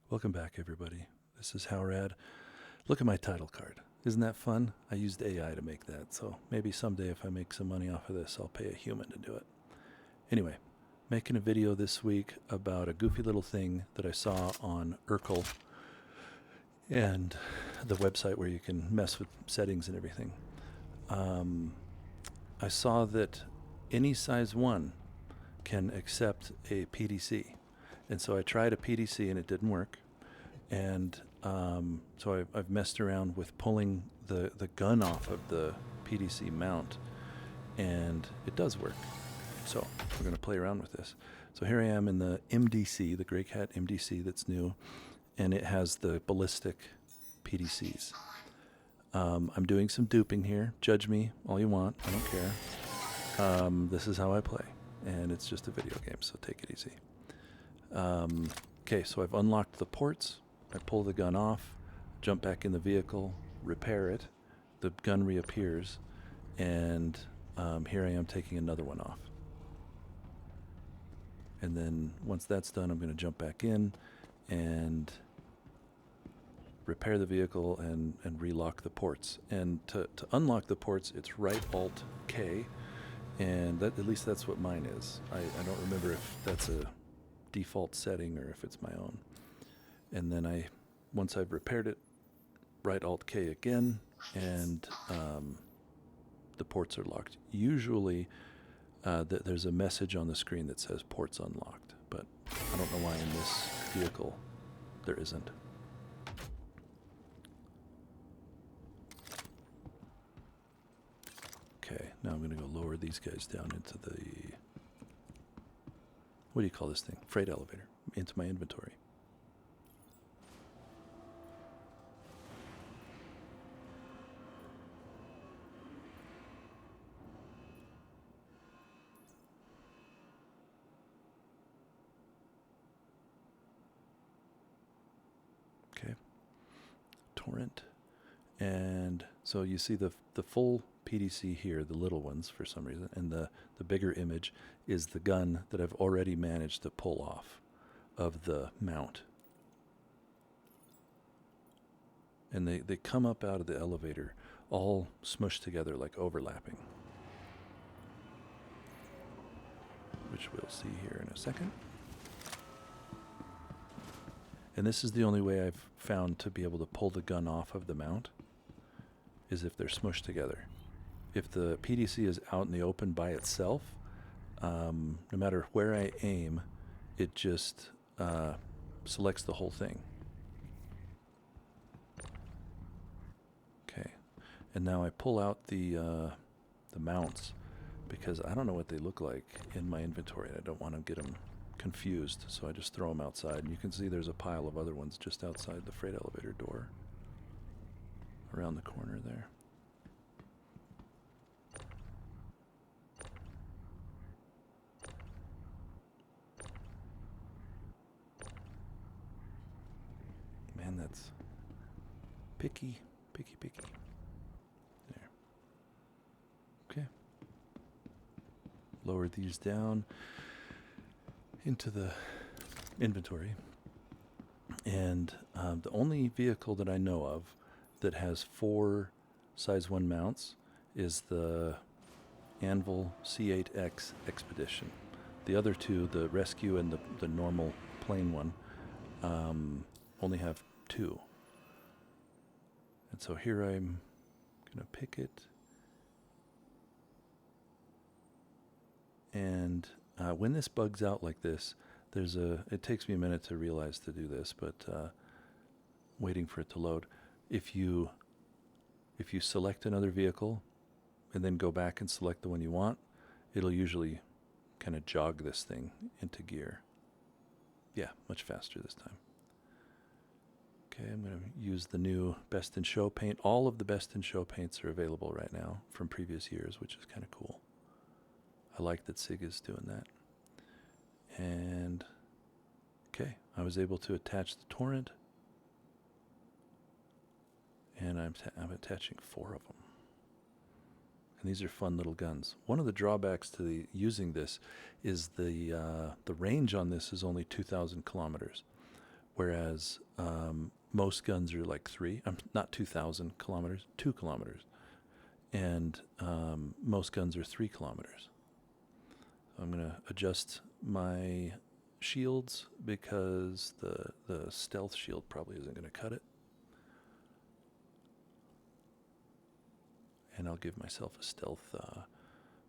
Welcome back, everybody. This is How Rad. Look at my title card. Isn't that fun? I used AI to make that, so maybe someday if I make some money off of this, I'll pay a human to do it. Anyway, making a video this week about a goofy little thing that I saw on Urkel and the website where you can mess with settings and everything. I saw that any size 1 can accept a PDC. And so I tried a PDC and it didn't work. And so I've messed around with pulling the gun off of the PDC mount, and it does work. So we're going to play around with this. So here I am in the MDC, the Grey Cat MDC that's new, and it has the ballistic PDCs. I'm doing some duping here. Judge me all you want. I don't care. This is how I play, and it's just a video game, so take it easy. Okay, so I've unlocked the ports. I pull the gun off, jump back in the vehicle, repair it. The gun reappears, and here I am taking another one off. And then once that's done, I'm going to jump back in and repair the vehicle and relock the ports. And to unlock the ports, it's right Alt K, and that, at least that's what mine is. I don't remember if that's a default setting or if it's my own. And then once I've repaired it, right Alt K again, and the ports are locked. Usually there's a message on the screen that says ports unlocked, but I don't know why in this vehicle there isn't. Okay, now I'm going to go lower these guys down into the, what do you call this thing? Freight elevator, into my inventory. Okay, torrent. And so you see the full PDC here, the little ones for some reason, and the bigger image is the gun that I've already managed to pull off of the mount. And they come up out of the elevator all smushed together, like overlapping, which we'll see here in a second. And this is the only way I've found to be able to pull the gun off of the mount, is if they're smushed together. If the PDC is out in the open by itself, no matter where I aim, it just selects the whole thing. Okay, and now I pull out the mounts because I don't know what they look like in my inventory. I don't want to get them confused, so I just throw them outside. And you can see there's a pile of other ones just outside the freight elevator door, around the corner there. Man, that's picky. There. Okay. Lower these down into the inventory. And the only vehicle that I know of that has 4 size 1 mounts is the Anvil C8X Expedition. The other two, the Rescue and the normal plain one, only have 2. And so here I'm going to pick it. And when this bugs out like this, it takes me a minute to realize to do this, but waiting for it to load. If you select another vehicle and then go back and select the one you want, it'll usually kind of jog this thing into gear. Yeah, much faster this time. Okay, I'm going to use the new Best in Show paint. All of the Best in Show paints are available right now from previous years, which is kind of cool. I like that SIG is doing that. And okay, I was able to attach the torrent, and I'm attaching 4 of them. And these are fun little guns. One of the drawbacks to using this is the range on this is only 2,000 kilometers, whereas most guns are like not 2,000 kilometers, 2 kilometers, and most guns are 3 kilometers. So I'm going to adjust my shields because the stealth shield probably isn't going to cut it. And I'll give myself a stealth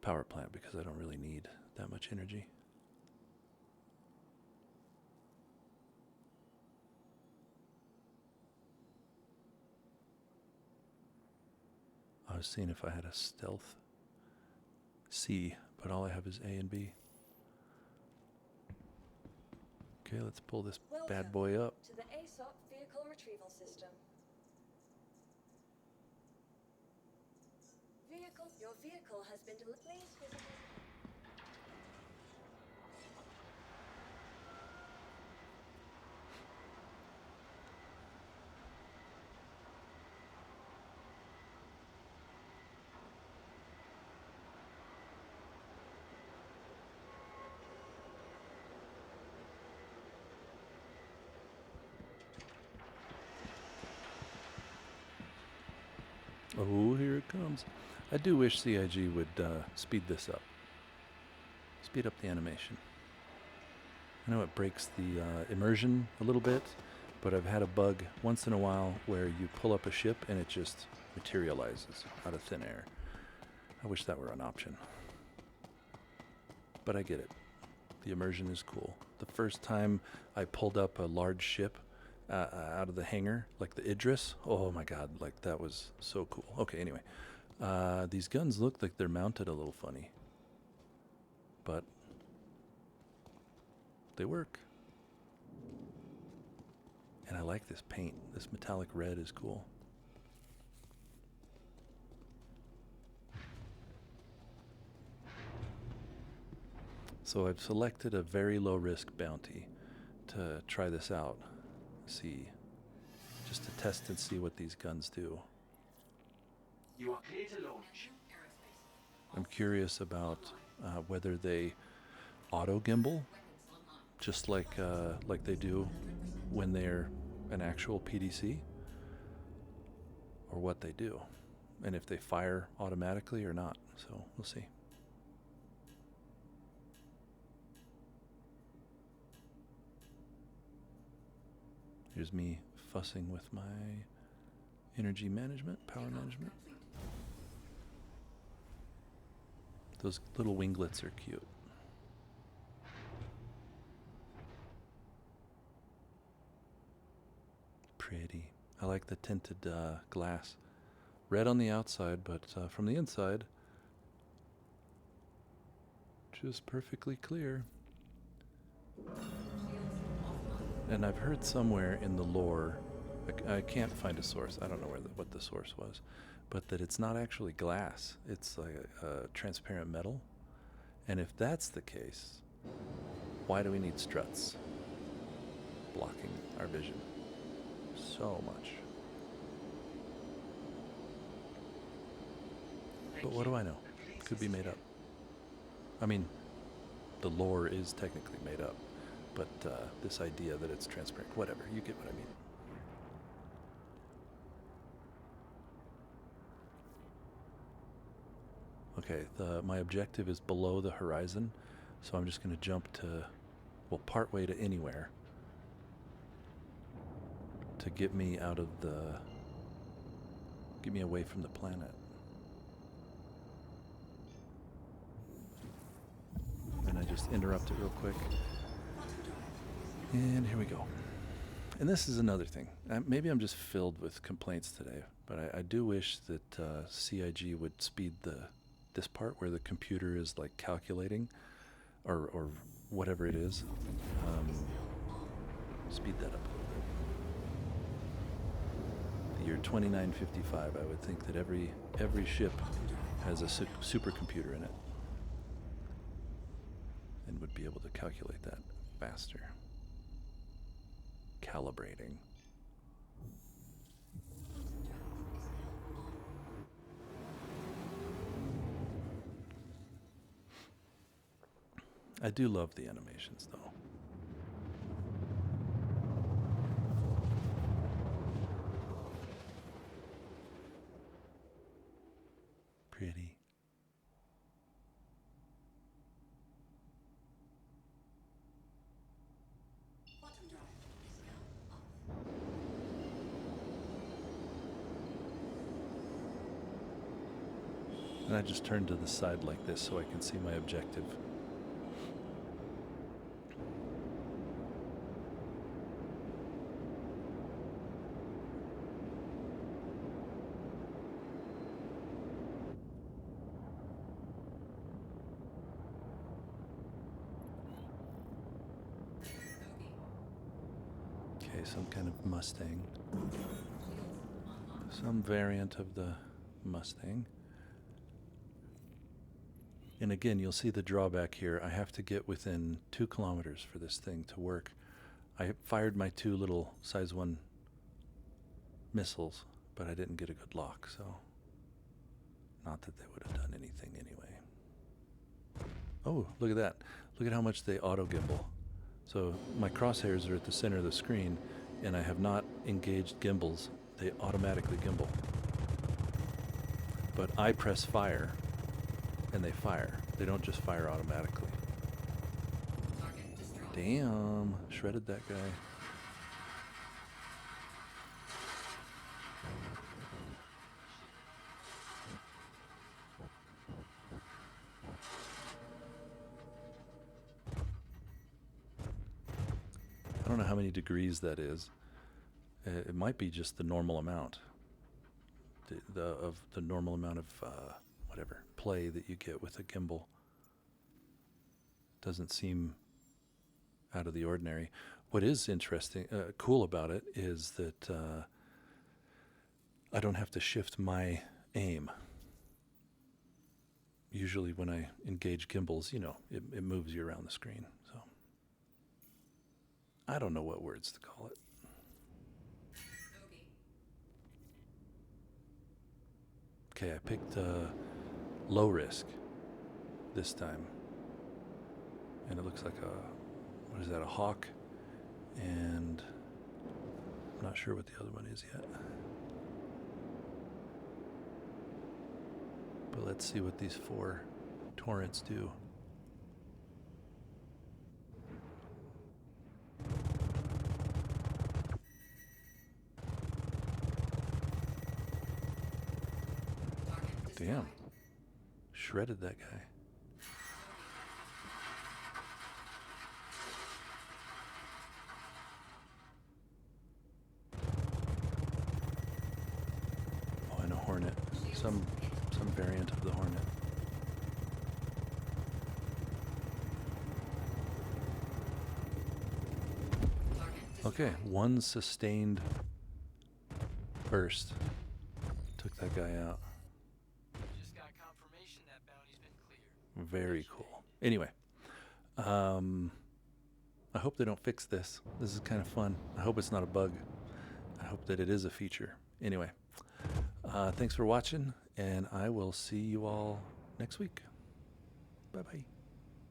power plant because I don't really need that much energy. I was seeing if I had a stealth C, but all I have is A and B. Okay, let's pull this bad boy up. To the ASOP vehicle retrieval system. Your vehicle has been delivered. Please visit. Oh, here it comes. I do wish CIG would speed this up. Speed up the animation. I know it breaks the immersion a little bit, but I've had a bug once in a while where you pull up a ship and it just materializes out of thin air. I wish that were an option. But I get it. The immersion is cool. The first time I pulled up a large ship out of the hangar, like the Idris, oh my god, like that was so cool. Okay, anyway. These guns look like they're mounted a little funny. But they work. And I like this paint. This metallic red is cool. So I've selected a very low risk bounty to try this out. See, just to test and see what these guns do. You are clear to launch. I'm curious about whether they auto gimbal, just like they do when they're an actual PDC, or what they do, and if they fire automatically or not. So we'll see. Here's me fussing with my energy management, power management. Those little winglets are cute. Pretty. I like the tinted glass. Red on the outside, but from the inside, just perfectly clear. And I've heard somewhere in the lore, I can't find a source, I don't know what the source was, but that it's not actually glass, it's like a transparent metal. And if that's the case, why do we need struts blocking our vision so much? But what do I know? Could be made up. I mean, the lore is technically made up, but this idea that it's transparent, whatever, you get what I mean. Okay, my objective is below the horizon, so I'm just going to jump to, well, part way to anywhere to get me out of get me away from the planet. And I just interrupt it real quick. And here we go. And this is another thing. Maybe I'm just filled with complaints today, but I do wish that CIG would speed this part where the computer is like calculating or whatever it is. Speed that up a little bit. The year 2955, I would think that every ship has a supercomputer in it and would be able to calculate that faster. Calibrating. I do love the animations though. And I just turn to the side like this so I can see my objective. Okay, some kind of Mustang. Some variant of the Mustang. And again, you'll see the drawback here. I have to get within 2 kilometers for this thing to work. I fired my 2 little size 1 missiles, but I didn't get a good lock, so not that they would have done anything anyway. Oh, look at that. Look at how much they auto gimbal. So my crosshairs are at the center of the screen, and I have not engaged gimbals. They automatically gimbal. But I press fire, and they fire. They don't just fire automatically. Damn, shredded that guy. I don't know how many degrees that is. It might be just the normal amount. The normal amount of whatever play that you get with a gimbal. Doesn't seem out of the ordinary. What is interesting, cool about it is that I don't have to shift my aim. Usually when I engage gimbals, you know, it moves you around the screen. So I don't know what words to call it. Okay, I picked low risk this time. And it looks like what is that, a hawk? And I'm not sure what the other one is yet. But let's see what these 4 torrents do. Damn. Shredded that guy. Oh, and a Hornet. Some variant of the Hornet. Okay, 1 sustained burst. Took that guy out. Just got confirmation that bounty's been cleared. Very cool. Anyway, I hope they don't fix this. This is kind of fun. I hope it's not a bug. I hope that it is a feature. Anyway, thanks for watching, and I will see you all next week. Bye-bye.